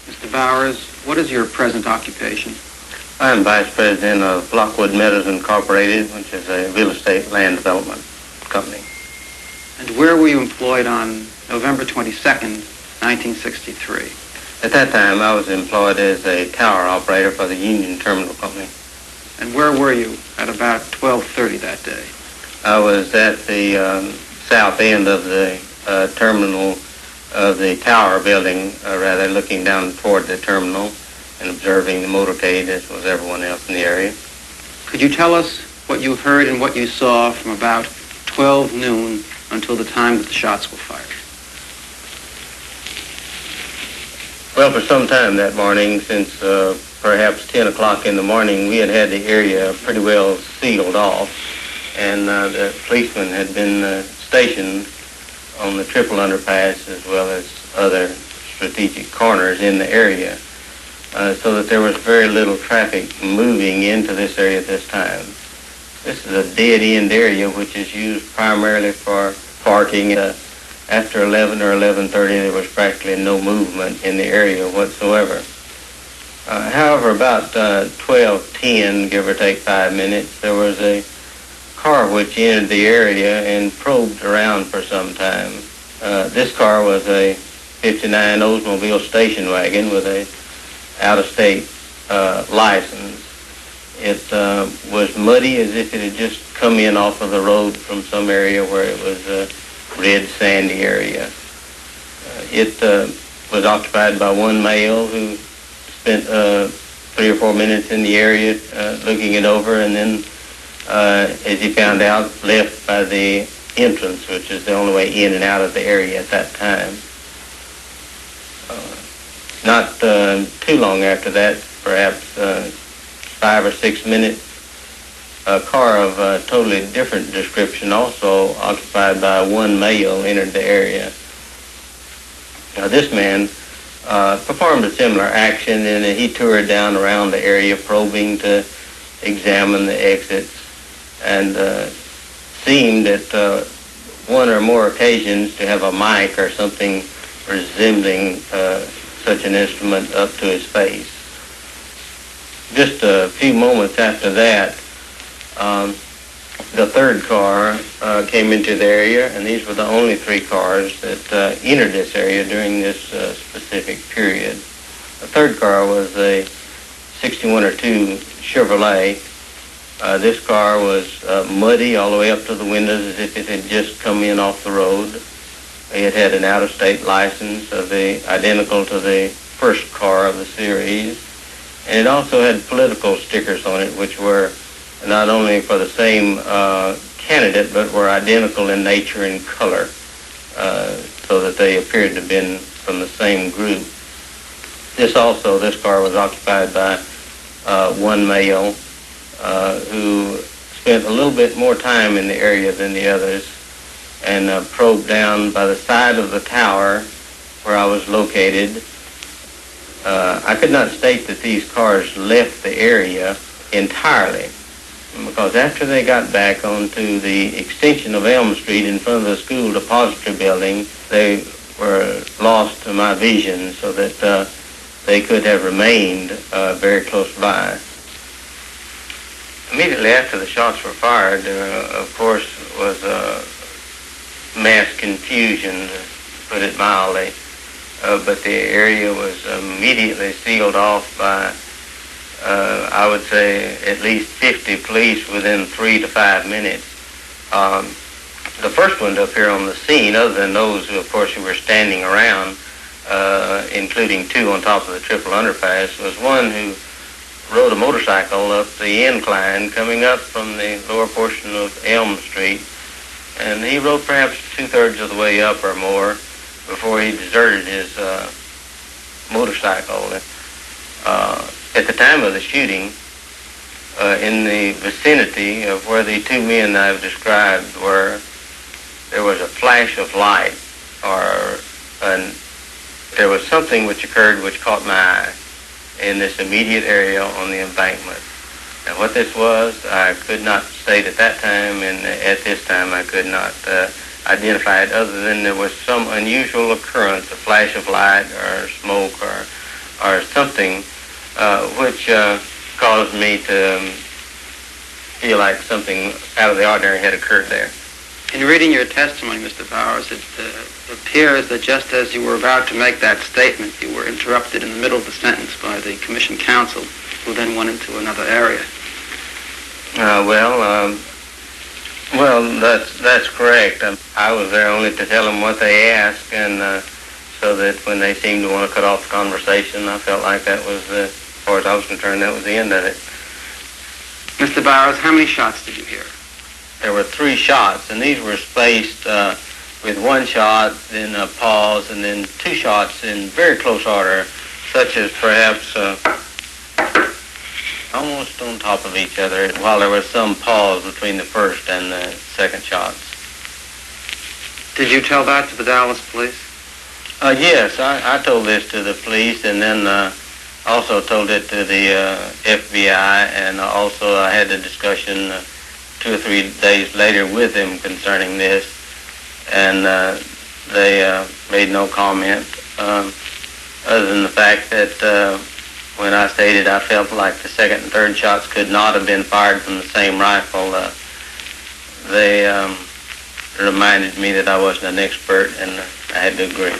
Mr. Bowers, what is your present occupation? I'm Vice President of Lockwood Meadows Incorporated, which is a real estate land development company. And where were you employed on November 22nd, 1963? At that time, I was employed as a tower operator for the Union Terminal Company. And where were you at about 12:30 that day? I was at the south end of the terminal of the tower building, rather looking down toward the terminal and observing the motorcade as was everyone else in the area. Could you tell us what you heard and what you saw from about 12 noon until the time that the shots were fired? Well, for some time that morning, since perhaps 10 o'clock in the morning, we had the area pretty well sealed off, and the policemen had been stationed on the triple underpass as well as other strategic corners in the area, so that there was very little traffic moving into this area at this time. This is a dead-end area which is used primarily for parking. After 11 or 11:30, there was practically no movement in the area whatsoever. However, about 12:10, give or take 5 minutes, there was a car which entered the area and probed around for some time. This car was a 59 Oldsmobile station wagon with a out-of-state license. It was muddy as if it had just come in off of the road from some area where it was a red sandy area. It was occupied by one male who spent 3 or 4 minutes in the area looking it over, and then as he found out, left by the entrance, which is the only way in and out of the area at that time. Not too long after that, perhaps 5 or 6 minutes, a car of a totally different description, also occupied by one male, entered the area. Now, this man performed a similar action, and he toured down around the area, probing to examine the exits, and seemed at one or more occasions to have a mic or something resembling such an instrument up to his face. Just a few moments after that, the third car came into the area, and these were the only 3 cars that entered this area during this specific period. The third car was a 61 or 2 Chevrolet. This car was muddy all the way up to the windows as if it had just come in off the road. It had an out-of-state license identical to the first car of the series, and it also had political stickers on it, which were not only for the same candidate, but were identical in nature and color, so that they appeared to have been from the same group. This car was occupied by one male who spent a little bit more time in the area than the others, and probed down by the side of the tower where I was located. I could not state that these cars left the area entirely, because after they got back onto the extension of Elm Street in front of the school depository building, they were lost to my vision, so that they could have remained very close by. Immediately after the shots were fired, there, of course, was mass confusion, to put it mildly, but the area was immediately sealed off by I would say at least 50 police within 3 to 5 minutes. The first one to appear on the scene, other than those who, of course, who were standing around, including 2 on top of the triple underpass, was one who rode a motorcycle up the incline coming up from the lower portion of Elm Street, and he rode perhaps 2/3 of the way up or more before he deserted his motorcycle. At the time of the shooting, in the vicinity of where the 2 men I've described were, there was a flash of light, or there was something which occurred which caught my eye in this immediate area on the embankment. Now, what this was, I could not state at that time, and at this time I could not identify it, other than there was some unusual occurrence, a flash of light or smoke or or something, which caused me to feel like something out of the ordinary had occurred there. In reading your testimony, Mr. Bowers, it appears that just as you were about to make that statement, you were interrupted in the middle of the sentence by the commission counsel, who then went into another area. Well, that's correct. I was there only to tell them what they asked, and so that when they seemed to want to cut off the conversation, I felt like that was, as far as I was concerned, that was the end of it. Mr. Bowers, how many shots did you hear? There were 3 shots, and these were spaced with 1 shot, then a pause, and then 2 shots in very close order, such as perhaps almost on top of each other, while there was some pause between the first and the second shots. Did you tell that to the Dallas police? Yes, I told this to the police, and then also told it to the FBI, and also I had a discussion 2 or 3 days later with them concerning this, and they made no comment other than the fact that when I stated I felt like the second and third shots could not have been fired from the same rifle, they reminded me that I wasn't an expert, and I had to agree.